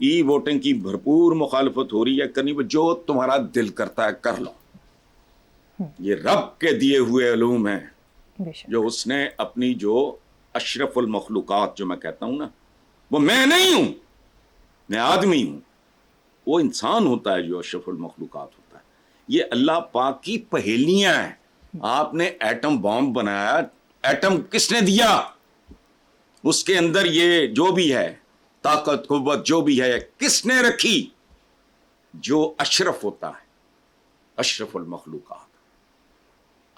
ای voting کی بھرپور مخالفت ہو رہی ہے، کرنی جو تمہارا دل کرتا ہے کر لو. یہ رب کے دیے ہوئے علوم ہیں جو اس نے اپنی جو اشرف المخلوقات جو میں کہتا ہوں نا، وہ میں نہیں ہوں، میں آدمی ہوں، وہ انسان ہوتا ہے جو اشرف المخلوقات ہوتا ہے. یہ اللہ پاک کی پہیلیاں ہیں. آپ نے ایٹم بام بنایا، ایٹم کس نے دیا؟ اس کے اندر یہ جو بھی ہے طاقت قوت جو بھی ہے کس نے رکھی؟ جو اشرف ہوتا ہے، اشرف المخلوقات.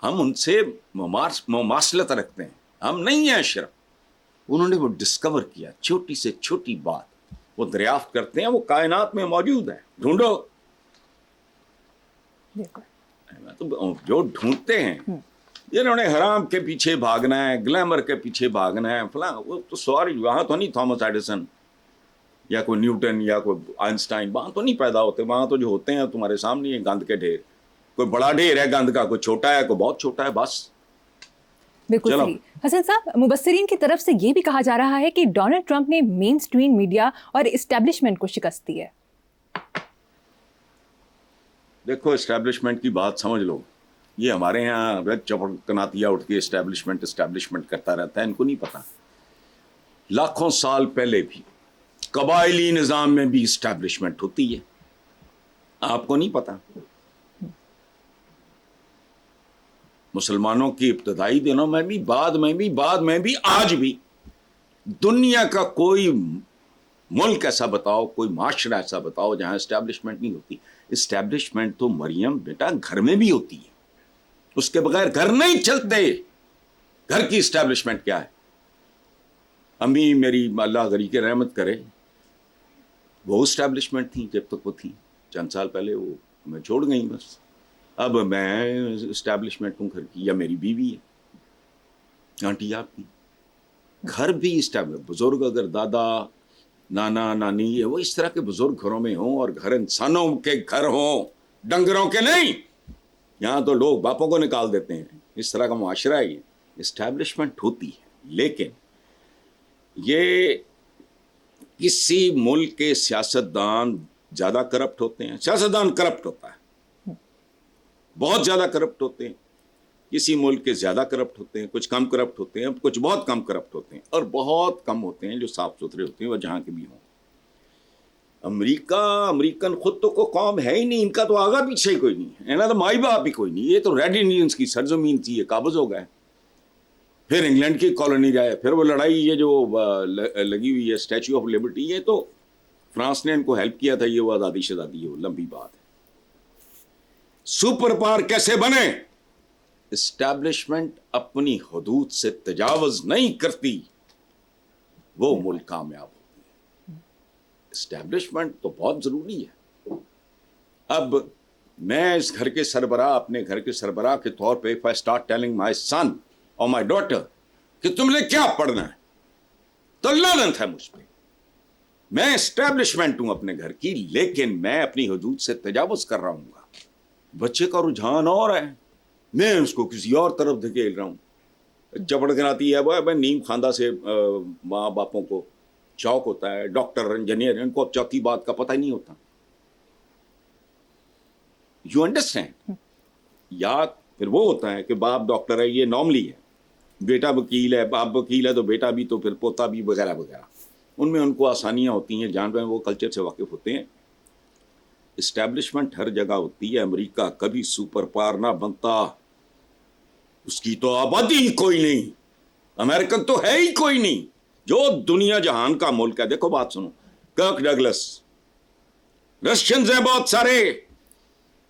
ہم ان سے مماثلت رکھتے ہیں، ہم نہیں ہیں اشرف. انہوں نے وہ ڈسکور کیا، چھوٹی سے چھوٹی بات وہ دریافت کرتے ہیں، وہ کائنات میں موجود ہے، ڈھونڈو. تو جو ڈھونڈتے ہیں جنہوں نے حرام کے پیچھے بھاگنا ہے، گلیمر کے پیچھے بھاگنا ہے فلاں، وہ تو سوری وہاں تو نہیں تھامس ایڈیسن یا کوئی نیوٹن یا کوئی آئنسٹائن، وہاں تو نہیں پیدا ہوتے. وہاں تو جو ہوتے ہیں تمہارے سامنے ہیں گند کے ڈھیر. کوئی بڑا ڈھیر ہے گند کا، کوئی چھوٹا ہے، کوئی بہت چھوٹا ہے، بس. بالکل صحیح. حسن صاحب، مبصرین کی طرف سے یہ بھی کہا جا رہا ہے کہ ڈونلڈ ٹرمپ نے مین سٹریم میڈیا اور اسٹیبلشمنٹ کو شکست دی ہے. دیکھو اسٹیبلشمنٹ کی بات سمجھ لو، یہ ہمارے یہاں چپکناتیا اٹھ کے اسٹیبلشمنٹ کرتا رہتا ہے، ان کو نہیں پتا. لاکھوں سال پہلے بھی قبائلی نظام میں بھی اسٹیبلشمنٹ ہوتی ہے، آپ کو نہیں پتا. مسلمانوں کی ابتدائی دنوں میں بھی، بعد میں بھی آج بھی دنیا کا کوئی ملک ایسا بتاؤ، کوئی معاشرہ ایسا بتاؤ جہاں اسٹیبلشمنٹ نہیں ہوتی. اسٹیبلشمنٹ تو مریم بیٹا گھر میں بھی ہوتی ہے، اس کے بغیر گھر نہیں چلتے. گھر کی اسٹیبلشمنٹ کیا ہے؟ امی میری اللہ غری کے رحمت کرے، وہ اسٹیبلشمنٹ تھی جب تک وہ تھی. چند سال پہلے وہ میں چھوڑ گئی بس. اب میں اسٹیبلشمنٹ ہوں گھر کی، یا میری بیوی ہے، آنٹی آپ کی. گھر بھی بزرگ اگر دادا نانا نانی ہے وہ اس طرح کے بزرگ گھروں میں ہوں، اور گھر انسانوں کے گھر ہوں، ڈنگروں کے نہیں. یہاں تو لوگ باپوں کو نکال دیتے ہیں، اس طرح کا معاشرہ ہے. یہ اسٹیبلشمنٹ ہوتی ہے، لیکن یہ کسی ملک کے سیاستدان زیادہ کرپٹ ہوتے ہیں. سیاستدان کرپٹ ہوتا ہے، بہت زیادہ کرپٹ ہوتے ہیں. کسی ملک کے زیادہ کرپٹ ہوتے ہیں، کچھ کم کرپٹ ہوتے ہیں، کچھ بہت کم کرپٹ ہوتے ہیں، اور بہت کم ہوتے ہیں جو صاف ستھرے ہوتے ہیں، وہ جہاں کے بھی ہوں. امریکن خود تو کوئی قوم ہے ہی نہیں، ان کا تو آگا پیچھے ہی کوئی نہیں ہے، انہاں تو مائی باپ ہی کوئی نہیں. یہ تو ریڈ انڈینز کی سرزمین تھی، یہ قابض ہو گئے. پھر انگلینڈ کی کالونی رہے، پھر وہ لڑائی یہ جو لگی ہوئی ہے اسٹیچو آف لبرٹی، یہ تو فرانس نے ان کو ہیلپ کیا تھا. یہ وہ آزادی شزادی ہے، وہ لمبی بات ہے. سپر پاور کیسے بنے؟ اسٹیبلشمنٹ اپنی حدود سے تجاوز نہیں کرتی، وہ ملک کامیاب ہوتی ہے. اسٹیبلشمنٹ تو بہت ضروری ہے. اب میں اس گھر کے سربراہ، اپنے گھر کے سربراہ کے طور پہ if I start telling my son or my daughter کہ تم نے کیا پڑھنا ہے، تو لعنت ہے مجھ پہ. میں اسٹیبلشمنٹ ہوں اپنے گھر کی، لیکن میں اپنی حدود سے تجاوز کر رہا ہوں گا. بچے کا رجحان اور ہے، میں اس کو کسی اور طرف دھکیل رہا ہوں. چپڑکناتی ہے وہ نیم خواندہ سے ماں باپوں کو شوق ہوتا ہے، ڈاکٹر انجینئر، ان کو چوتھی بات کا پتہ ہی نہیں ہوتا. You understand? یا پھر وہ ہوتا ہے کہ باپ ڈاکٹر ہے، یہ نارملی ہے، بیٹا وکیل ہے، باپ وکیل ہے تو بیٹا بھی، تو پھر پوتا بھی، وغیرہ وغیرہ. ان میں ان کو آسانیاں ہوتی ہیں، جان رہے ہیں وہ کلچر سے واقف ہوتے ہیں. اسٹیبلشمنٹ ہر جگہ ہوتی ہے. امریکہ کبھی سپر پاور نہ بنتا، اس کی تو آبادی ہی کوئی نہیں، امریکن تو ہے ہی کوئی نہیں. جو دنیا جہان کا ملک ہے، دیکھو بات سنو، کرک ڈگلس، رشینز ہیں بہت سارے،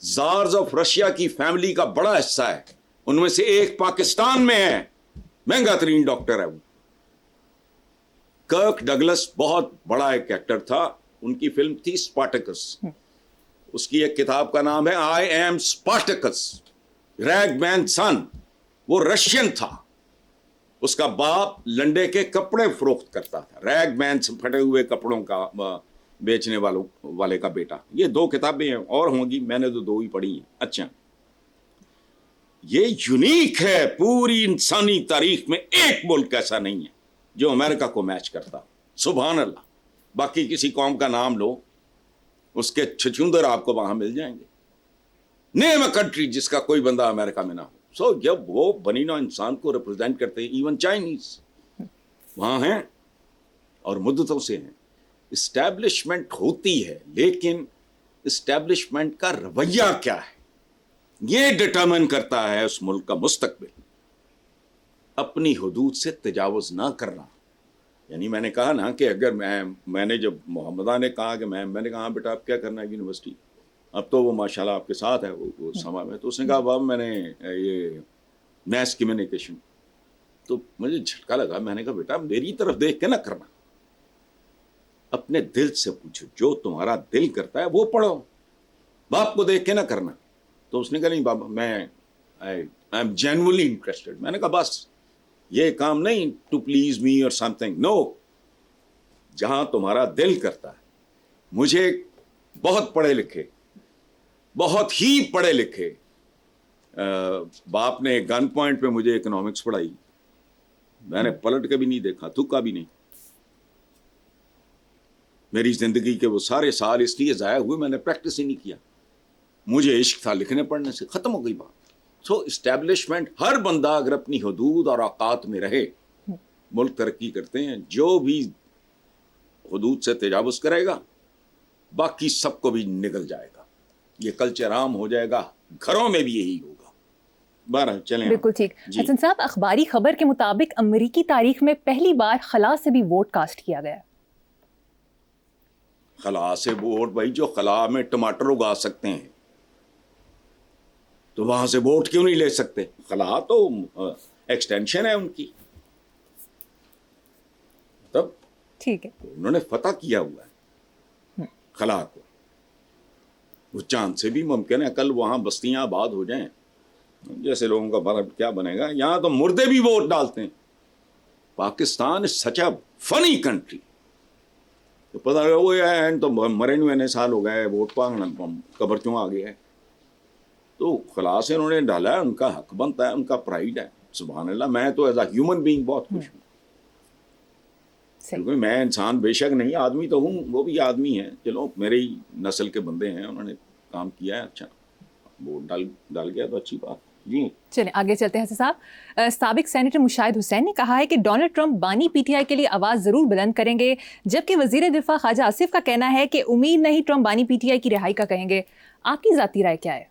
زارز آف رشیا کی فیملی کا بڑا حصہ ہے، ان میں سے ایک پاکستان میں ہے، مہنگا ترین ڈاکٹر ہے وہ. کرک ڈگلس بہت بڑا ایک ایکٹر تھا. ان کی فلم تھی اسپارٹیکس، اس کی ایک کتاب کا نام ہے آئی ایم اسپارٹیکس، ریگ مین سن. وہ رشین تھا، اس کا باپ لنڈے کے کپڑے فروخت کرتا تھا. ریگ مین سے پھٹے ہوئے کپڑوں کا بیچنے والے کا بیٹا. یہ دو کتابیں ہیں، اور ہوں گی، میں نے تو دو ہی پڑھی ہیں. اچھا، یہ یونیک ہے، پوری انسانی تاریخ میں ایک ملک ایسا نہیں ہے جو امریکہ کو میچ کرتا. سبحان اللہ. باقی کسی قوم کا نام لو, اس کے چھچھندر آپ کو وہاں مل جائیں گے. نیم اے کنٹری جس کا کوئی بندہ امریکہ میں نہ ہو. سو جب وہ بنی نوع انسان کو ریپرزینٹ کرتے ہیں, ایون چائنیز وہاں ہیں اور مدتوں سے ہیں. اسٹیبلشمنٹ ہوتی ہے, لیکن اسٹیبلشمنٹ کا رویہ کیا ہے یہ ڈٹرمن کرتا ہے اس ملک کا مستقبل. اپنی حدود سے تجاوز نہ کرنا. یعنی میں نے کہا نا کہ اگر میں نے جب محمدہ نے کہا کہ میں نے کہا بیٹا آپ کیا کرنا ہے یونیورسٹی, اب تو وہ ماشاءاللہ آپ کے ساتھ ہے وہ سما میں, تو اس نے کہا بابا میں نے یہ میس کمیونیکیشن. تو مجھے جھٹکا لگا. میں نے کہا بیٹا میری طرف دیکھ کے نہ کرنا, اپنے دل سے پوچھو, جو تمہارا دل کرتا ہے وہ پڑھو, باپ کو دیکھ کے نہ کرنا. تو اس نے کہا نہیں بابا میں آئی ایم جینولی انٹرسٹڈ. میں نے کہا بس یہ کام نہیں ٹو پلیز می اور سم تھنگ, نو, جہاں تمہارا دل کرتا ہے. مجھے بہت پڑھے لکھے, بہت ہی پڑھے لکھے باپ نے گن پوائنٹ پہ مجھے اکنامکس پڑھائی, میں نے پلٹ کے بھی نہیں دیکھا, تھکا بھی نہیں. میری زندگی کے وہ سارے سال اس لیے ضائع ہوئے میں نے پریکٹس ہی نہیں کیا. مجھے عشق تھا لکھنے پڑھنے سے, ختم ہو گئی بات. سو اسٹیبلشمنٹ, ہر بندہ اگر اپنی حدود اور اوقات میں رہے ملک ترقی کرتے ہیں. جو بھی حدود سے تجاوز کرے گا باقی سب کو بھی نگل جائے گا. یہ کلچر عام ہو جائے گا, گھروں میں بھی یہی ہوگا. بارہ چلیں. بالکل ٹھیک. حسن صاحب, اخباری خبر کے مطابق امریکی تاریخ میں پہلی بار خلا سے بھی ووٹ کاسٹ کیا گیا. خلا سے ووٹ؟ بھائی جو خلا میں ٹماٹر اگا سکتے ہیں تو وہاں سے ووٹ کیوں نہیں لے سکتے؟ خلا تو ایکسٹینشن ہے ان کی. تب ٹھیک ہے, انہوں نے فتح کیا ہوا ہے خلا کو. وہ چاند سے بھی ممکن ہے کل وہاں بستیاں آباد ہو جائیں. جیسے لوگوں کا فرق کیا بنے گا, یہاں تو مردے بھی ووٹ ڈالتے ہیں. پاکستان از سچ اے فنی کنٹری. تو پتہ لگا وہ ہے تو مرے ہوئے سال ہو گئے, ووٹ پانگنا قبر کیوں آ گیا ہے. تو خلا سے انہوں نے ڈالا ہے, ان کا حق بنتا ہے, ان کا پرائیڈ ہے. سبحان اللہ, میں تو ایز اے ہیومن بینگ بہت خوش ہوں. کیونکہ میں انسان بے شک نہیں, آدمی تو ہوں, وہ بھی آدمی ہیں. چلو میرے ہی نسل کے بندے ہیں, انہوں نے کام کیا ہے, اچھا ووٹ ڈال گیا تو اچھی بات. جی چلیں آگے چلتے ہیں. صاحب, سابق سینیٹر مشاہد حسین نے کہا ہے کہ ڈونلڈ ٹرمپ بانی پی ٹی آئی کے لیے آواز ضرور بلند کریں گے, جبکہ وزیر دفاع خواجہ آصف کا کہنا ہے کہ امید نہیں ٹرمپ بانی پی ٹی آئی کی رہائی کا کہیں گے. آپ کی ذاتی رائے کیا ہے؟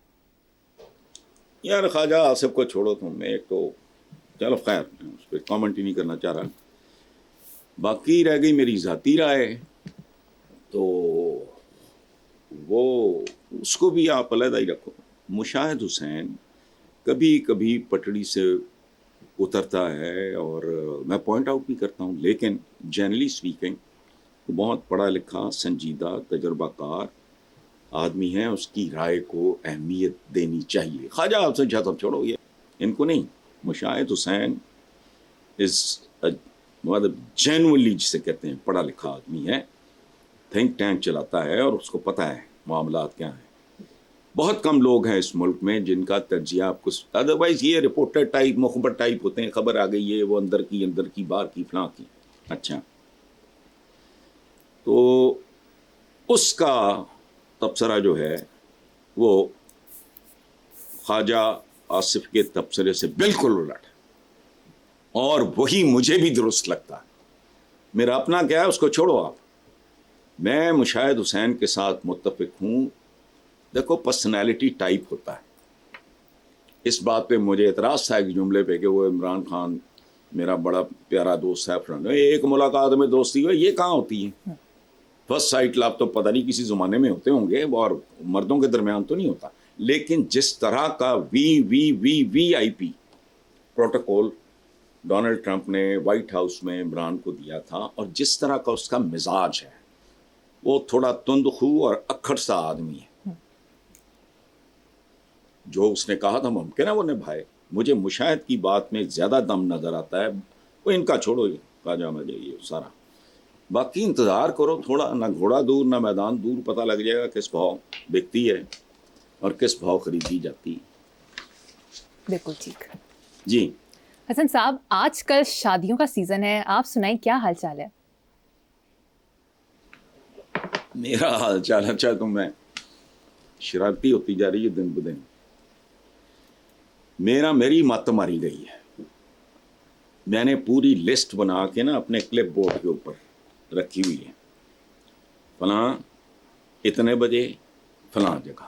یار خواجہ آصف کو چھوڑو تم, میں ایک تو چلو خیر اس پہ کامنٹ ہی نہیں کرنا چاہ رہا. باقی رہ گئی میری ذاتی رائے, تو وہ اس کو بھی آپ علیحدہ ہی رکھو. مشاہد حسین کبھی کبھی پٹڑی سے اترتا ہے اور میں پوائنٹ آؤٹ بھی کرتا ہوں, لیکن جنرلی اسپیکنگ وہ بہت پڑھا لکھا, سنجیدہ, تجربہ کار آدمی ہے. اس کی رائے کو اہمیت دینی چاہیے. خواجہ آپ سے جھتب چھوڑو, یہ ان کو نہیں. مشاہد حسین مطلب جینولی جسے کہتے ہیں پڑھا لکھا آدمی ہے, تھنک ٹینک چلاتا ہے اور اس کو پتہ ہے معاملات کیا ہیں. بہت کم لوگ ہیں اس ملک میں جن کا تجزیہ آپ کو, ادروائز یہ رپورٹر ٹائپ, مخبر ٹائپ ہوتے ہیں. خبر آ گئی ہے وہ اندر کی باہر کی فلاں کی. اچھا, تو اس کا تبصرہ جو ہے وہ خواجہ آصف کے تبصرے سے بالکل الٹ ہے, اور وہی مجھے بھی درست لگتا ہے. میرا اپنا کیا ہے اس کو چھوڑو آپ. میں مشاہد حسین کے ساتھ متفق ہوں. دیکھو پرسنالٹی ٹائپ ہوتا ہے. اس بات پہ مجھے اعتراض تھا ایک جملے پہ کہ وہ عمران خان میرا بڑا پیارا دوست ہے, ایک ملاقات میں دوستی ہوئی, یہ کہاں ہوتی ہے؟ فرسٹ سائٹ لاب تو پتہ نہیں کسی زمانے میں ہوتے ہوں گے, اور مردوں کے درمیان تو نہیں ہوتا. لیکن جس طرح کا وی آئی پی پروٹوکول ڈونلڈ ٹرمپ نے وائٹ ہاؤس میں عمران کو دیا تھا, اور جس طرح کا اس کا مزاج ہے, وہ تھوڑا تند خو اور اکھڑ سا آدمی ہے. جو اس نے کہا تھا ممکن ہے وہ نبھائے. مجھے مشاہد کی بات میں زیادہ دم نظر آتا ہے. وہ ان کا چھوڑو, یہ خواجہ مجھے یہ سارا. باقی انتظار کرو تھوڑا, نہ گھوڑا دور نہ میدان دور, پتہ لگ جائے گا کس بھاؤ بکتی ہے اور کس بھاؤ خریدی جاتی. بالکل ٹھیک. جی حسن صاحب, آج کل شادیوں کا سیزن ہے, آپ سنائیں کیا حال چال ہے؟ میرا حال چال اچھا تو میں شرارتی ہوتی جا رہی ہے دن بدن. میری مت ماری گئی ہے. میں نے پوری لسٹ بنا کے نا اپنے کلپ بورڈ کے اوپر رکھی ہوئی ہے. فلاں اتنے بجے فلاں جگہ.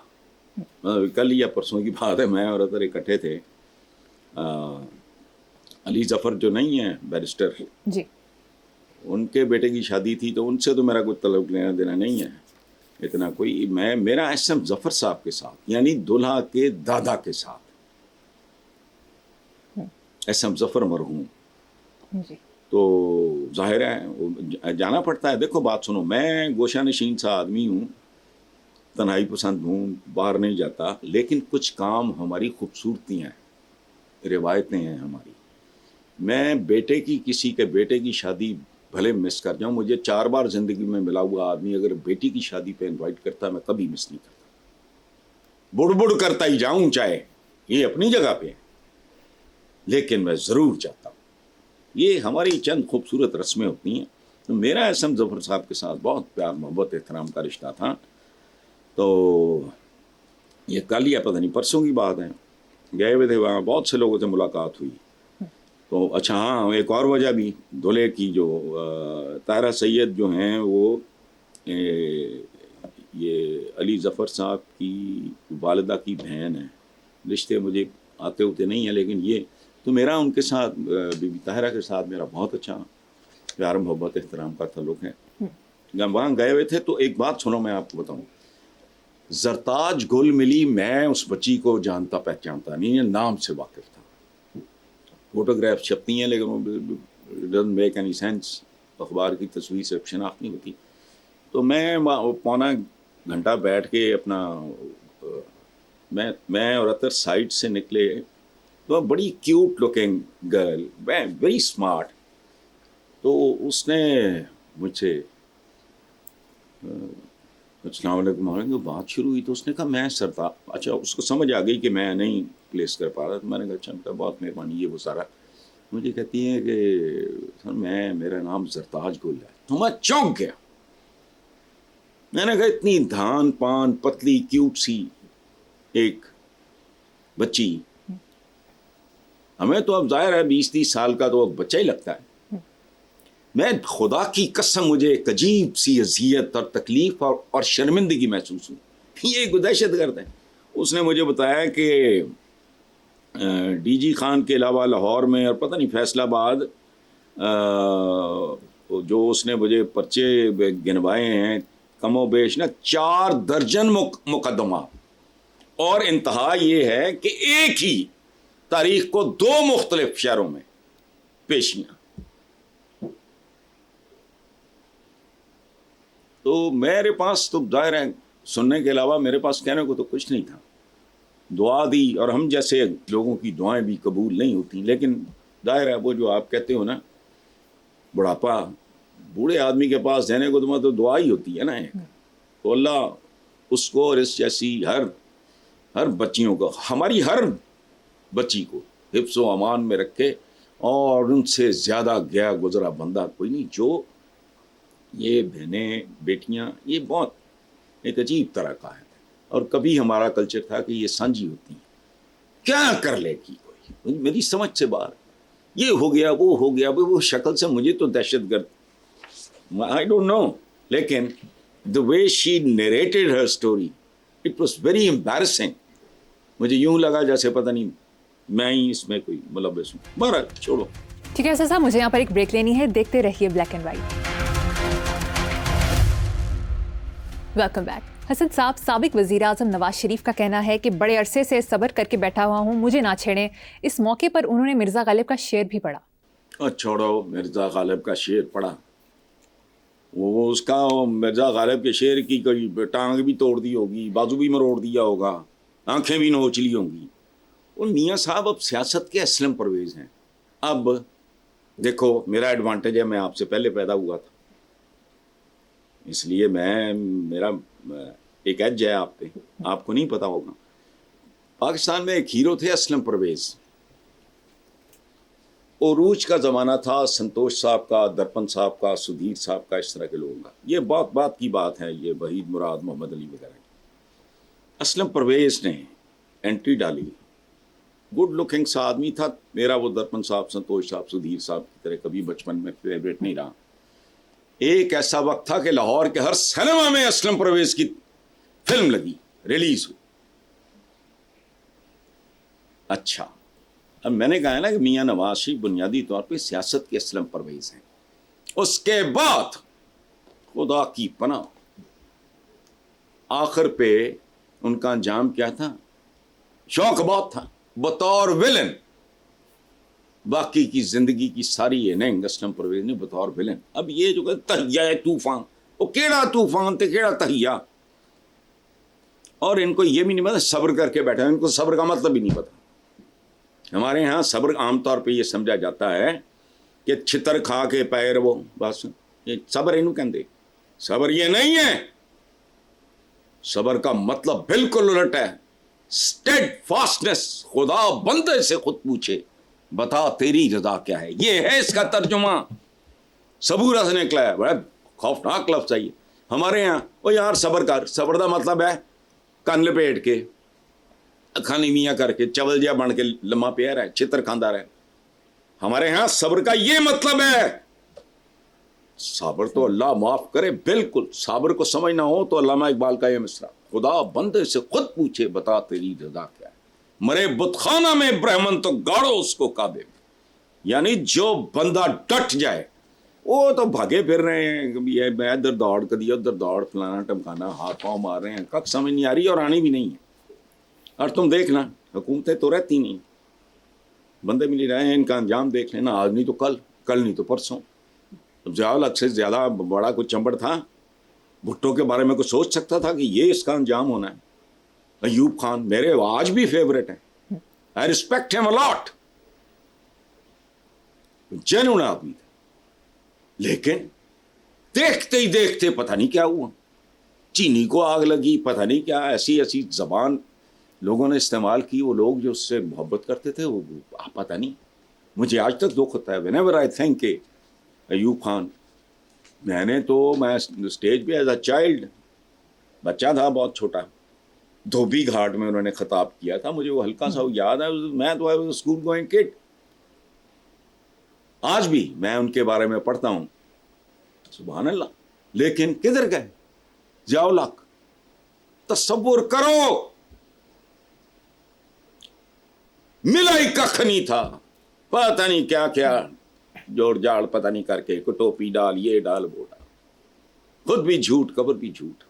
کل یا پرسوں کی بات ہے, میں اور ادھر اکٹھے تھے. علی ظفر جو نہیں ہے بیرسٹر جی, ان کے بیٹے کی شادی تھی, تو ان سے تو میرا کوئی تعلق لینا دینا نہیں ہے اتنا کوئی. میرا ایس ایم ظفر صاحب کے ساتھ, یعنی دلہا کے دادا کے ساتھ, ایس ایم ظفر مرحوم. جی, تو ظاہر ہے جانا پڑتا ہے. دیکھو بات سنو, میں گوشہ نشین سا آدمی ہوں, تنہائی پسند ہوں, باہر نہیں جاتا, لیکن کچھ کام ہماری خوبصورتی ہیں, روایتیں ہیں ہماری. میں بیٹے کی, کسی کے بیٹے کی شادی بھلے مس کر جاؤں, مجھے 4 بار زندگی میں ملا ہوا آدمی اگر بیٹی کی شادی پہ انوائٹ کرتا میں کبھی مس نہیں کرتا. بڑ بڑ کرتا ہی جاؤں, چاہے یہ اپنی جگہ پہ, لیکن میں ضرور چاہتا ہوں. یہ ہماری چند خوبصورت رسمیں ہوتی ہیں. تو میرا ایس ایم ظفر صاحب کے ساتھ بہت پیار محبت احترام کا رشتہ تھا. تو یہ کل یا پتہ نہیں پرسوں کی بات ہے, گئے ہوئے تھے وہاں, بہت سے لوگوں سے ملاقات ہوئی. تو اچھا ہاں, ایک اور وجہ بھی, دولہے کی جو طاہرہ سید جو ہیں وہ یہ علی ظفر صاحب کی والدہ کی بہن ہے. رشتے مجھے آتے ہوتے نہیں ہیں, لیکن یہ تو میرا ان کے ساتھ, بی بی طاہرہ کے ساتھ میرا بہت اچھا پیار محبت احترام کا تعلق ہے. جب وہاں گئے ہوئے تھے تو ایک بات سنو, میں آپ کو بتاؤں, زرتاج گل ملی, میں اس بچی کو جانتا پہچانتا نہیں, نام سے واقف تھا. فوٹوگراف چھپتی ہیں لیکن ڈزنٹ میک اینی سینس, اخبار کی تصویر سے شناخت نہیں ہوتی. تو میں پونا گھنٹہ بیٹھ کے اپنا, میں اور اطر سائٹ سے نکلے, تو بڑی cute looking girl, very smart. تو اس نے مجھ سے السلام علیکم بات شروع ہوئی. تو اس نے کہا میں سرتاج, اچھا اس کو سمجھ آ گئی کہ میں نہیں پلیس کر پا رہا. تو میں نے کہا اچھا, بہت مہربانی, یہ وہ سارا. مجھے کہتی ہیں کہ سر میرا نام زرتاج گل ہے. تو میں چونک گیا. میں نے کہا اتنی دھان پان پتلی کیوٹ سی ایک بچی, ہمیں تو اب ظاہر ہے 20-30 سال کا تو بچہ ہی لگتا ہے. میں خدا کی قسم مجھے ایک عجیب سی اذیت اور تکلیف اور شرمندگی محسوس ہوئی. یہ ایک دہشت گرد ہے. اس نے مجھے بتایا کہ ڈی جی خان کے علاوہ لاہور میں اور پتہ نہیں فیصل آباد جو اس نے مجھے پرچے گنوائے ہیں کم و بیش نا 4 درجن مقدمات, اور انتہا یہ ہے کہ ایک ہی تاریخ کو 2 مختلف شہروں میں پیشیاں. تو میرے پاس تو ظاہر ہے سننے کے علاوہ میرے پاس کہنے کو تو کچھ نہیں تھا. دعا دی, اور ہم جیسے لوگوں کی دعائیں بھی قبول نہیں ہوتی, لیکن ظاہر ہے وہ جو آپ کہتے ہو نا بڑھاپا, بوڑھے آدمی کے پاس دینے کو تو دعا ہی ہوتی ہے نا ایک. تو اللہ اس کو اور اس جیسی ہر بچیوں کو, ہماری ہر بچی کو حفظ و امان میں رکھے, اور ان سے زیادہ گیا گزرا بندہ کوئی نہیں. جو یہ بہنیں بیٹیاں یہ بہت ایک عجیب طرح کا ہے, اور کبھی ہمارا کلچر تھا کہ یہ سانجھی ہوتی ہیں, کیا کر لے گی کوئی, میری سمجھ سے باہر. یہ ہو گیا وہ ہو گیا, وہ شکل سے مجھے تو دہشت گرد, I don't know, لیکن the way she narrated her story it was very embarrassing. مجھے یوں لگا جیسے پتہ نہیں میں ہی اس میں کوئی ملوث ہوں. بہرحال چھوڑو. ٹھیک ہے صاحب, مجھے یہاں پر ایک بریک لینی ہے, دیکھتے رہیے black and white. Welcome back. Hasan صاحب, سابق وزیر اعظم نواز شریف کا کہنا ہے کہ بڑے عرصے سے صبر کر کے بیٹھا ہوا ہوں, مجھے نہ چھیڑیں. اس موقع پر انہوں نے مرزا غالب کا شعر بھی پڑھا. چھوڑو, مرزا غالب کا شعر پڑھا, وہ اس کا مرزا غالب کے شعر کی کوئی ٹانگ بھی توڑ دی ہوگی, بازو بھی مروڑ دیا ہوگا, آنکھیں بھی نوچ لی ہوں گی. وہ میاں صاحب اب سیاست کے اسلم پرویز ہیں. اب دیکھو میرا ایڈوانٹیج ہے, میں آپ سے پہلے پیدا ہوا تھا, اس لیے میرا ایک ایج ہے آپ پہ, آپ کو نہیں پتا ہوگا. پاکستان میں ایک ہیرو تھے اسلم پرویز, عروج کا زمانہ تھا سنتوش صاحب کا, درپن صاحب کا, سدھیر صاحب کا, اس طرح کے لوگوں کا. یہ بات کی بات ہے, یہ وحید مراد, محمد علی وغیرہ. اسلم پرویز نے انٹری ڈالی, گڈ لکنگ سا آدمی تھا. میرا وہ درپن صاحب, سنتوش صاحب, سدھیر صاحب کی طرح کبھی بچپن میں فیوریٹ نہیں رہا. ایک ایسا وقت تھا کہ لاہور کے ہر سینما میں اسلم پرویز کی فلم لگی, ریلیز ہوئی. اچھا, اب میں نے کہا ہے نا کہ میاں نواز شریف بنیادی طور پہ سیاست کے اسلم پرویز ہیں. اس کے بعد خدا کی پناہ آخر پہ ان کا انجام کیا تھا؟ شوق بہت تھا بطور ویلن. باقی کی زندگی کی ساری اننگ اسلم پرویز نے بطور ویلن. اب یہ جو کہ تہیا ہے طوفان, وہ کیڑا طوفان تے کیڑا تہیا, اور ان کو یہ بھی نہیں پتا صبر کر کے بیٹھا. ان کو صبر کا مطلب بھی نہیں پتا. ہمارے ہاں صبر عام طور پہ یہ سمجھا جاتا ہے کہ چھتر کھا کے پیر وہ, بس یہ صبر انہوں کہندے. صبر یہ نہیں ہے. صبر کا مطلب بالکل الٹ ہے. اسٹیڈ فاسٹنس. خدا بندے سے خود پوچھے بتا تیری رضا کیا ہے, یہ ہے اس کا ترجمہ. صبورہ سے نکلا ہے, بڑا خوفناک لفظ ہے یہ. ہمارے یہاں وہ یار صبر کر, صبر کا مطلب ہے کن لپیٹ کے کھانی میاں کر کے چول جہا بن کے لمحہ پیا رہے, چھتر کھاندا رہے. ہمارے ہاں صبر کا یہ مطلب ہے. صبر تو اللہ معاف کرے, بالکل صبر کو سمجھنا ہو تو علامہ اقبال کا یہ مصرع, خدا بندے سے خود پوچھے بتا تیری رضا کیا ہے. مرے بت خانہ میں برہمن تو گاڑو اس کو کعبے میں. یعنی جو بندہ ڈٹ جائے, وہ تو بھاگے پھر رہے ہیں, یہ ادھر دوڑ کر دیا ادھر دوڑ, فلانا ٹمکانا, ہاتھ پاؤں مار رہے ہیں, کک سمجھ نہیں آ رہی اور آنی بھی نہیں ہے. اور تم دیکھنا حکومتیں تو رہتی نہیں, بندے مل رہے ہیں. ان کا انجام دیکھ لینا, آج نہیں تو کل, کل نہیں تو پرسوں. ضیاء الحق سے زیادہ بڑا کوئی چمبڑ تھا بھٹو کے بارے میں کوئی سوچ سکتا تھا کہ یہ اس کا انجام ہونا ہے؟ ایوب خان میرے آج بھی فیوریٹ ہیں. I respect him a lot. جنون آدمی تھا, لیکن دیکھتے ہی دیکھتے پتہ نہیں کیا ہوا. چینی کو آگ لگی, پتہ نہیں کیا ایسی ایسی زبان لوگوں نے استعمال کی. وہ لوگ جو اس سے محبت کرتے تھے وہ پتہ نہیں, مجھے آج تک دکھ ہوتا ہے whenever I think کہ ایوب خان. میں اسٹیج پہ ایز اے چائلڈ, بچہ تھا بہت چھوٹا, دھوبی گھاٹ میں انہوں نے خطاب کیا تھا. مجھے وہ ہلکا سا یاد ہے. میں تو اسکول گوئنگ کڈ. آج بھی میں ان کے بارے میں پڑھتا ہوں, سبحان اللہ. لیکن کدھر گئے ضیاء الحق؟ تصور کرو, ملا ہی کخ نہیں تھا, پتہ نہیں کیا کیا جوڑ جاڑ پتہ نہیں کر کے, ٹوپی ڈال, یہ ڈال, وہ ڈال, خود بھی جھوٹ قبر بھی جھوٹ.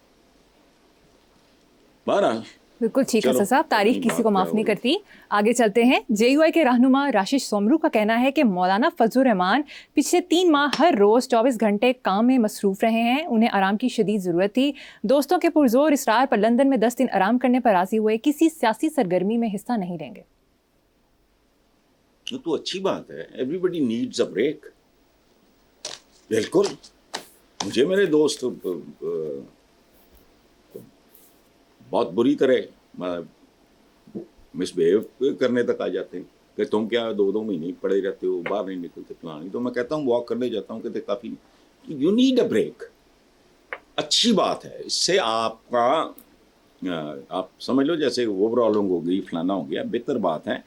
بہرحال بالکل ٹھیک ہے صاحب, تاریخ کسی کو معاف نہیں کرتی. آگے چلتے ہیں. جے یو آئی کے رہنما راشد سومرو کا کہنا ہے کہ مولانا فضل الرحمان پچھلے 3 ماہ ہر روز 24 گھنٹے کام میں مصروف رہے ہیں. انہیں آرام کی شدید ضرورت تھی. دوستوں کے پرزور اصرار پر لندن میں 10 دن آرام کرنے پر راضی ہوئے. کسی سیاسی سرگرمی میں حصہ نہیں لیں گے. تو اچھی بات ہے. Everybody needs a break. بالکل. مجھے میرے دوست بہت بری طرح مس بہیو کرنے تک آ جاتے ہیں کہ تم کیا 2 مہینے پڑے رہتے ہو, باہر نہیں نکلتے پلانی. تو میں کہتا ہوں واک کرنے جاتا ہوں, کہتے کافی یو نیڈ اے بریک. اچھی بات ہے. اس سے آپ کا آپ سمجھ لو جیسے اوور آلنگ ہو گئی, فلانا ہو گیا, بہتر بات ہے.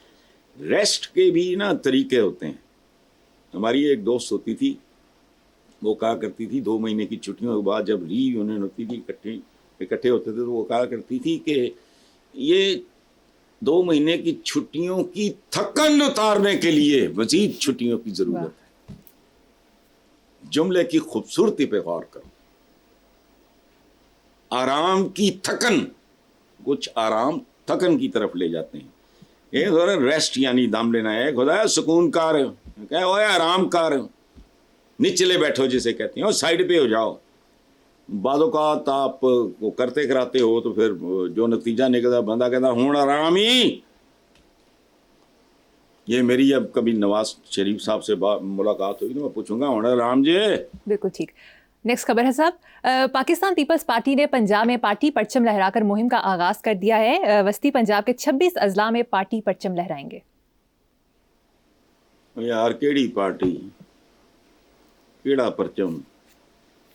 ریسٹ کے بھی نا طریقے ہوتے ہیں. ہماری ایک دوست ہوتی تھی, وہ کہا کرتی تھی 2 مہینے کی چھٹیوں کے بعد جب ری یونین ہوتی تھی, اکٹھے ہوتے تھے, تو وہ کہا کرتی تھی کہ یہ 2 مہینے کی چھٹیوں کی تھکن اتارنے کے لیے مزید چھٹیوں کی ضرورت ہے. جملے کی خوبصورتی پہ غور کرو. آرام کی تھکن, کچھ آرام تھکن کی طرف لے جاتے ہیں. ایک ہو رہا ریسٹ یعنی دم لینا ہے, ایک ہوتا ہے سکون کار, کہ آرام کار, نچلے بیٹھو جسے کہتے ہیں, اور سائڈ پہ ہو جاؤ. بعض اوقات آپ کو کرتے کراتے ہو تو پھر جو نتیجہ نکلتا بندہ کہتا ہوں آرام ہی. یہ میری اب کبھی نواز شریف صاحب سے ملاقات ہوئی تو میں پوچھوں گا ہوں آرام جی. بالکل ٹھیک. نیکسٹ خبر ہے صاحب, پاکستان پیپلز پارٹی نے پنجاب میں پارٹی پرچم لہرا کر مہم کا آغاز کر دیا ہے. وسطی پنجاب کے 26 اضلاع میں پارٹی پرچم لہرائیں گے. ਯਾਰ ਕਿਹੜੀ ਪਾਰਟੀ, ਕਿਹੜਾ ਪਰਚਮ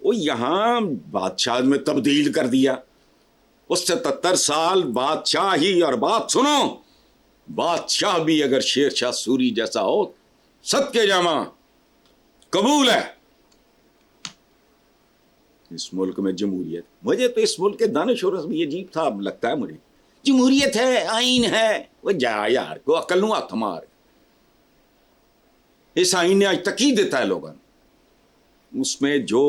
وہ یہاں بادشاہ میں تبدیل کر دیا. اس 77 سال بادشاہی. اور بات سنو, بادشاہ بھی اگر شیر شاہ سوری جیسا ہو, صدقے جاماں قبول ہے. اس ملک میں جمہوریت, مجھے تو اس ملک کے دانش اور بھی عجیب تھا لگتا ہے مجھے. جمہوریت ہے, آئین ہے, وہ جا یار کو عقل نو ہاتھ مار. اس آئین نے آج تک ہی دیتا ہے لوگوں. اس میں جو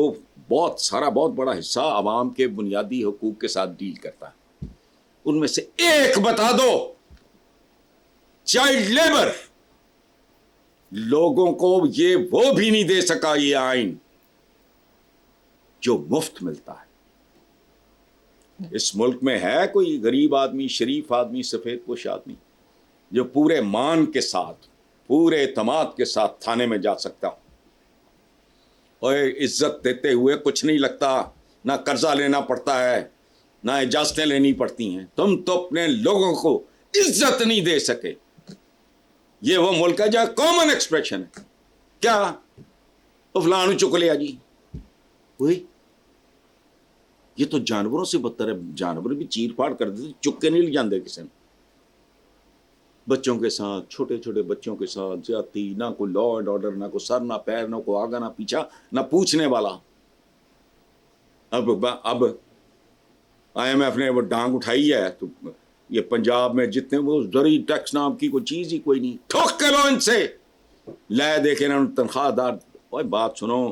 بہت بڑا حصہ عوام کے بنیادی حقوق کے ساتھ ڈیل کرتا ہے, ان میں سے ایک بتا دو. چائلڈ لیبر, لوگوں کو یہ وہ بھی نہیں دے سکا یہ آئین جو مفت ملتا ہے. اس ملک میں ہے کوئی غریب آدمی, شریف آدمی, سفید پوش آدمی جو پورے مان کے ساتھ, پورے اعتماد کے ساتھ تھانے میں جا سکتا ہو اور عزت دیتے ہوئے کچھ نہیں لگتا, نہ قرضہ لینا پڑتا ہے, نہ اجازتیں لینی پڑتی ہیں. تم تو اپنے لوگوں کو عزت نہیں دے سکے. یہ وہ ملک ہے جہاں کامن ایکسپریشن ہے. کیا فلان چک لیا جی, وہی یہ تو جانوروں سے بدتر ہے. جانور بھی چیر پھاڑ کر دیتے, چک کے نہیں لے جاندے کسی نے. بچوں کے ساتھ, چھوٹے چھوٹے بچوں کے ساتھ زیادتی, نہ کوئی لا اینڈ آرڈر, نہ کوئی سر نہ پیر, نہ کوئی آگا نہ پیچھا, نہ پوچھنے والا. اب آئی ایم ایف نے وہ ڈانگ اٹھائی ہے تو یہ پنجاب میں جتنے وہ زرعی ٹیکس نام کی کوئی چیز ہی کوئی نہیں, ٹھوک کے لو ان سے, لے دے کے انہوں نے تنخواہ دار. اور بات سنو,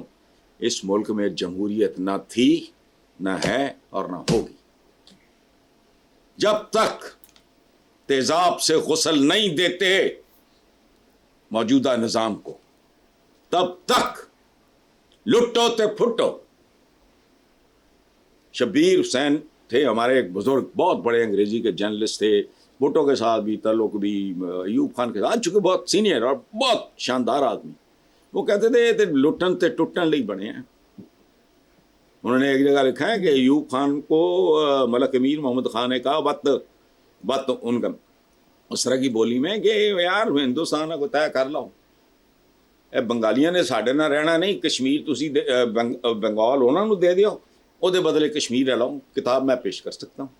اس ملک میں جمہوریت نہ تھی, نہ ہے اور نہ ہوگی. جب تک تیزاب سے غسل نہیں دیتے موجودہ نظام کو, تب تک لٹو تے پھٹو. شبیر حسین تھے ہمارے ایک بزرگ, بہت بڑے انگریزی کے جرنلسٹ تھے, بھٹو کے ساتھ بھی تعلق بھی, ایوب خان کے ساتھ, چونکہ بہت سینئر اور بہت شاندار آدمی. وہ کہتے تھے لٹن تے ٹوٹن لئی بنے ہیں. انہوں نے ایک جگہ لکھا ہے کہ ایوب خان کو ملک امیر محمد خان نے کہا بات ان کا اس طرح کی بولی میں کہ یار ہندوستان کو طے کر لو, اے بنگالیاں نے ساڈے نہ رہنا نہیں, کشمیر تسی بنگال انہاں نوں دے دیو, او دے بدلے کشمیر لے لو, کتاب میں پیش کر سکتا ہوں.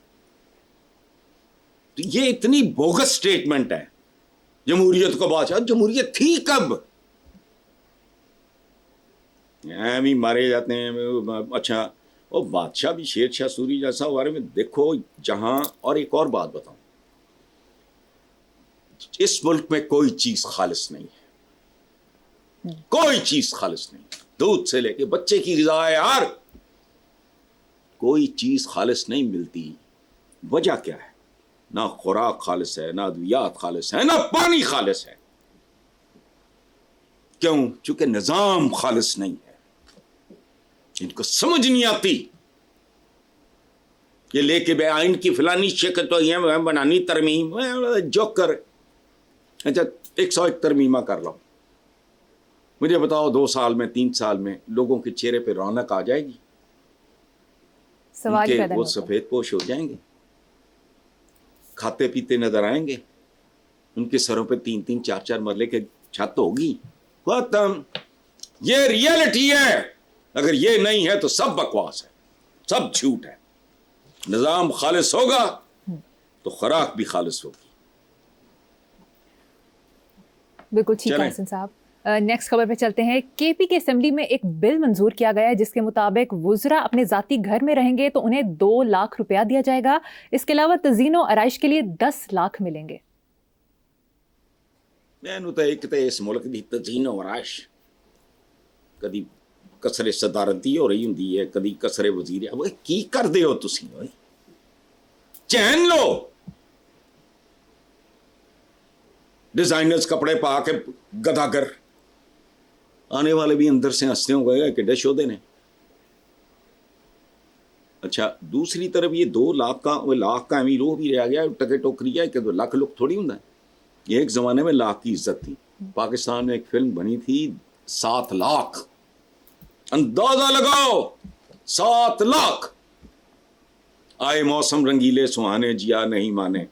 تو یہ اتنی بوگس سٹیٹمنٹ ہے جمہوریت کو. بادشاہ جمہوریت تھی کب؟ بھی مارے جاتے ہیں. اچھا وہ بادشاہ بھی شیر شاہ سوری جیسا بارے میں دیکھو جہاں. اور ایک اور بات بتاؤں, اس ملک میں کوئی چیز خالص نہیں ہے, کوئی چیز خالص نہیں. دودھ سے لے کے بچے کی غذا ہے یار, کوئی چیز خالص نہیں ملتی. وجہ کیا ہے؟ نہ خوراک خالص ہے, نہ ادویات خالص ہے, نہ پانی خالص ہے. کیوں؟ چونکہ نظام خالص نہیں ہے. ان کو سمجھ نہیں آتی. یہ لے کے بے آئین کی فلانی شکل تو یہ بنانی ترمیم, جوکر. اچھا 101 ترمیمہ کر لو, مجھے بتاؤ 2 سال میں 3 سال میں لوگوں کے چہرے پہ رونق آ جائے گی؟ سوال پیدا وہ سفید پوش ہو جائیں گے, کھاتے پیتے نظر آئیں گے, ان کے سروں پہ 3-3 4-4 مرلے کے چھت ہوگی. ختم. یہ ریئلٹی ہے. اگر یہ نہیں ہے تو سب بکواس ہے, سب جھوٹ ہے. نظام خالص ہوگا تو خوراک بھی خالص ہوگی. بالکل ٹھیک ہے حسن صاحب. نیکسٹ خبر پہ چلتے ہیں. کے پی کے اسمبلی میں ایک بل منظور کیا گیا ہے جس کے مطابق وزراء اپنے ذاتی گھر میں رہیں گے تو انہیں 2 لاکھ روپیہ دیا جائے گا. اس کے علاوہ تزئین و آرائش کے لیے 10 لاکھ ملیں گے. میں تو ایک تے اس ملک دی تزئین و آرائش کدی کسر صدارتی ہو رہی ہوندی ہے, کدی کسر وزیر. وہ کی کر دے ہو تسی؟ چین لو, ڈیزائنرز کپڑے پا کے گدھا کر آنے والے بھی اندر سے ہنستے ہوں گے کہ ڈش ہوتے ہیں. اچھا دوسری طرف یہ 2 لاکھ کا امیر روح بھی رہ گیا. ٹکے ٹوکری ہے کہ 2 لاکھ لوگ تھوڑی ہوں. یہ ایک زمانے میں لاکھ کی عزت تھی. پاکستان میں ایک فلم بنی تھی 7 لاکھ. اندازہ لگاؤ 7 لاکھ. آئے موسم رنگیلے سہانے جیا نہیں مانے.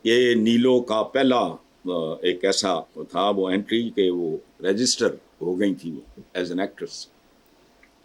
یہ نیلو کا پہلا ایک ایسا تھا وہ انٹری کہ وہ رجسٹر ہو گئی تھی وہ ایز این ایکٹریس.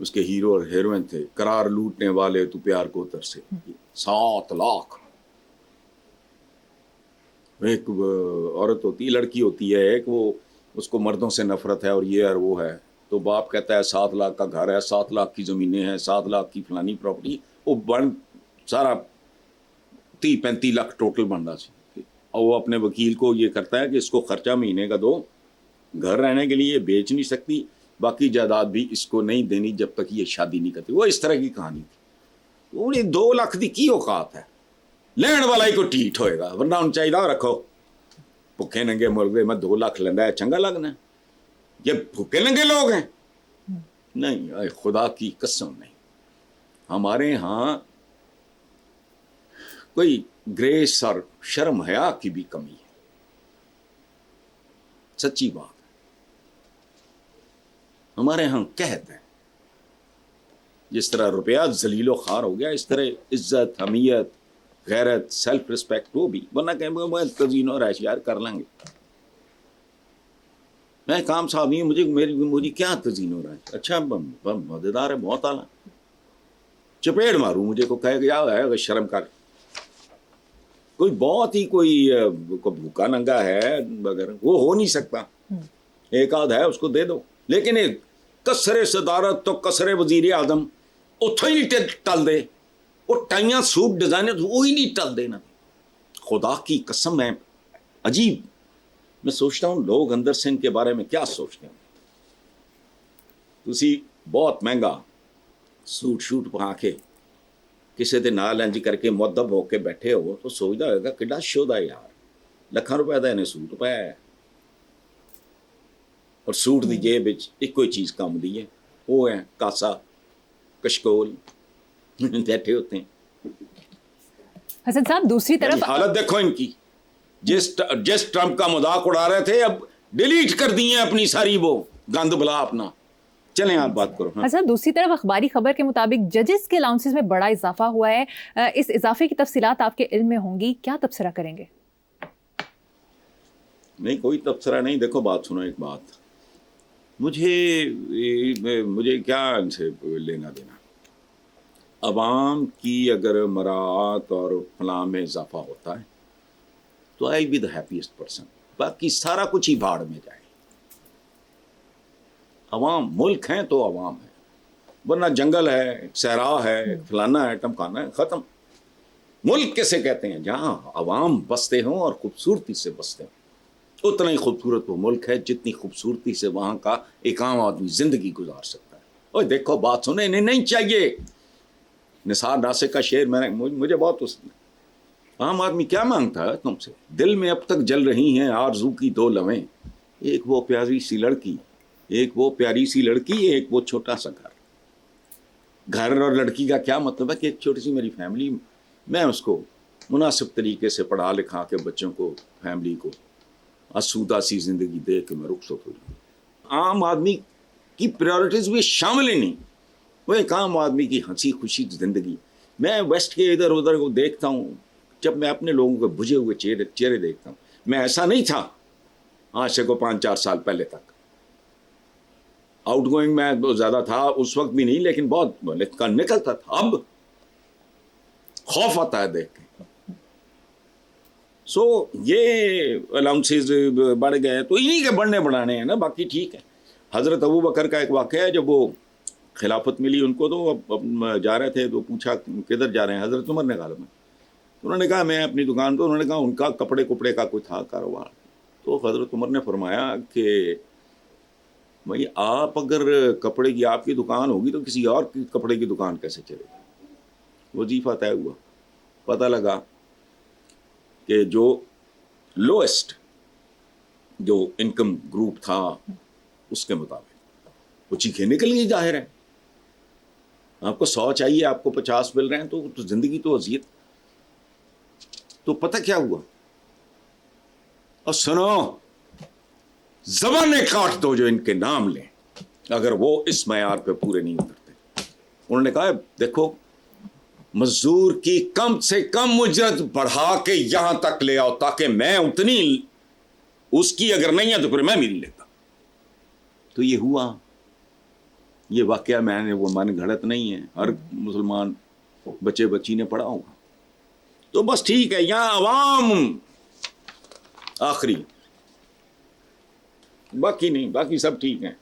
اس کے ہیرو اور ہیروئن تھے. قرار لوٹنے والے تو پیار کو اتر سے. 7 لاکھ. ایک عورت ہوتی، لڑکی ہوتی ہے ایک، وہ اس کو مردوں سے نفرت ہے اور یہ اور وہ ہے، تو باپ کہتا ہے 7 لاکھ کا گھر ہے، 7 لاکھ کی زمینیں ہیں، 7 لاکھ کی فلانی پراپرٹی، وہ بن سارا 30-35 لاکھ ٹوٹل بن رہا سی. اور وہ اپنے وکیل کو یہ کرتا ہے کہ اس کو خرچہ مہینے کا دو، گھر رہنے کے لیے بیچ نہیں سکتی، باقی جائیداد بھی اس کو نہیں دینی جب تک یہ شادی نہیں کرتی. وہ اس طرح کی کہانی تھی. وہ 2 لاکھ دی کی اوقات ہے، لین والا ہی کو ٹھیٹ ہوئے گا، ورنہ ان چاہیے رکھو بھوکے ننگے مرغے میں 2 لاکھ لینا ہے، چنگا لگنا ہے. یہ بھوکے ننگے لوگ ہیں. نہیں، اے خدا کی قسم نہیں. ہمارے ہاں کوئی گریس اور شرم حیا کی بھی کمی ہے، سچی بات. ہمارے ہاں قحط ہے. جس طرح روپیہ ذلیل و خوار ہو گیا، اس طرح عزت، حمیت، غیرت، سیلف رسپیکٹ وہ بھی. ورنہ کہ کزین اور ایشیار کر لیں گے. میں کام صاحب نہیں ہوں، مجھے کیا تزین ہو رہا ہے. اچھا مزیدار ہے، بہت اعلیٰ. چپیڑ ماروں مجھے کو کہے گیا ہے شرم کر. کوئی بہت ہی کوئی بھوکا ننگا ہے مگر وہ ہو نہیں سکتا. ایک آدھ ہے اس کو دے دو. لیکن ایک کسرے صدارت تو کسرے وزیر اعظم اتوں ہی نہیں ٹل دے. وہ ٹائیاں سوٹ ڈیزائن وہی نہیں ٹل دینا. خدا کی قسم ہے عجیب. میں سوچتا ہوں لوگ اندر سے ان کے بارے میں کیا سوچتے ہیں. تسی بہت مہنگا سوٹ شوٹ پا کے کسی دے نال انج کر کے مدب ہو کے بیٹھے ہو تو سوچتا ہوگا کڈا شودا یار، لکھاں روپے دا انہیں سوٹ پایا ہے اور سوٹ دی جیب وچ ایک کوئی چیز کم دی ہے، وہ ہے کاسا کشکول بیٹھے ہوتے ہیں. حسن صاحب دوسری طرف حالت دیکھو ان کی. جس ٹرمپ کا مذاق اڑا رہے تھے اب ڈیلیٹ کر دی ہیں اپنی ساری وہ گند بلا اپنا. چلیں آپ بات کرو. حسن دوسری طرف اخباری خبر کے مطابق ججز کے الاؤنسز میں بڑا اضافہ ہوا ہے. اس اضافے کی تفصیلات آپ کے علم میں ہوں گی، کیا تبصرہ کریں گے؟ نہیں کوئی تبصرہ نہیں. دیکھو بات سنو، ایک بات مجھے کیا ان سے لینا دینا. عوام کی اگر مراعات اور فلاں میں اضافہ ہوتا ہے تو آئی بی دا ہیپیسٹ پرسن. باقی سارا کچھ ہی بھاڑ میں جائے. عوام ملک ہیں تو عوام ہے، ورنہ جنگل ہے، صحرا ہے، فلانا ہے، ٹمکانا ہے، ختم. ملک کیسے کہتے ہیں؟ جہاں عوام بستے ہوں اور خوبصورتی سے بستے ہوں. اتنا ہی خوبصورت وہ ملک ہے جتنی خوبصورتی سے وہاں کا ایک عام آدمی زندگی گزار سکتا ہے. اور دیکھو بات سنیں، انہیں نہیں چاہیے. نثار ناصر کا شعر مجھے بہت پسند ہے. عام آدمی کیا مانگتا ہے تم سے؟ دل میں اب تک جل رہی ہیں آرزو کی 2 لویں، ایک وہ پیاری سی لڑکی، ایک وہ پیاری سی لڑکی، ایک وہ چھوٹا سا گھر. گھر اور لڑکی کا کیا مطلب ہے کہ ایک چھوٹی سی میری فیملی، میں اس کو مناسب طریقے سے پڑھا لکھا کے بچوں کو، فیملی کو آسودہ سی زندگی دے کے میں رخصت ہو جاؤں. عام آدمی کی پریورٹیز بھی شامل ہی نہیں. وہ ایک عام آدمی کی ہنسی خوشی زندگی. میں ویسٹ کے ادھر ادھر کو دیکھتا ہوں، جب میں اپنے لوگوں کے بجھے ہوئے چہرے دیکھتا ہوں. میں ایسا نہیں تھا آج سے کو 5-4 سال پہلے تک. آؤٹ گوئنگ میں بہت زیادہ تھا اس وقت بھی نہیں، لیکن بہت نکلتا تھا. اب خوف آتا ہے دیکھ کے. سو یہ الاؤنسز بڑھ گئے تو انہی کے بڑھنے بڑھانے ہیں نا، باقی ٹھیک ہے. حضرت ابو بکر کا ایک واقعہ ہے، جب وہ خلافت ملی ان کو تو اب جا رہے تھے تو پوچھا کدھر جا رہے ہیں؟ حضرت عمر نے غالباً. انہوں نے کہا میں اپنی دکان. تو انہوں نے کہا ان کا کپڑے کا کوئی تھا کاروبار. تو حضرت عمر نے فرمایا کہ بھائی آپ اگر کپڑے کی آپ کی دکان ہوگی تو کسی اور کی کپڑے کی دکان کیسے چلے گی؟ وظیفہ طے ہوا. پتہ لگا کہ جو لوئسٹ جو انکم گروپ تھا اس کے مطابق وہ چیخیں نکل گئی. ظاہر ہے آپ کو 100 چاہیے، آپ کو 50 مل رہے ہیں تو زندگی تو اذیت. تو پتہ کیا ہوا؟ اور سنو، زبانیں کاٹ دو جو ان کے نام لیں اگر وہ اس معیار پہ پورے نہیں اترتے. انہوں نے کہا دیکھو مزدور کی کم سے کم اجرت بڑھا کے یہاں تک لے آؤ تاکہ میں اس کی اگر نہیں ہے تو پھر میں بھی نہیں لیتا. تو یہ ہوا. یہ واقعہ میں نے وہ من گھڑت نہیں ہے, ہر مسلمان بچے بچی نے پڑھا ہوگا. تو بس ٹھیک ہے, یہاں عوام آخری, باقی نہیں, باقی سب ٹھیک ہیں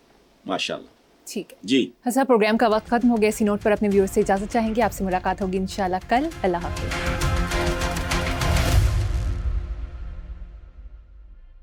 ماشاءاللہ. ٹھیک ہے جی حسن, پروگرام کا وقت ختم ہو گیا. اسی نوٹ پر اپنے ویورز سے اجازت چاہیں گے. آپ سے ملاقات ہوگی انشاءاللہ کل. اللہ حافظ.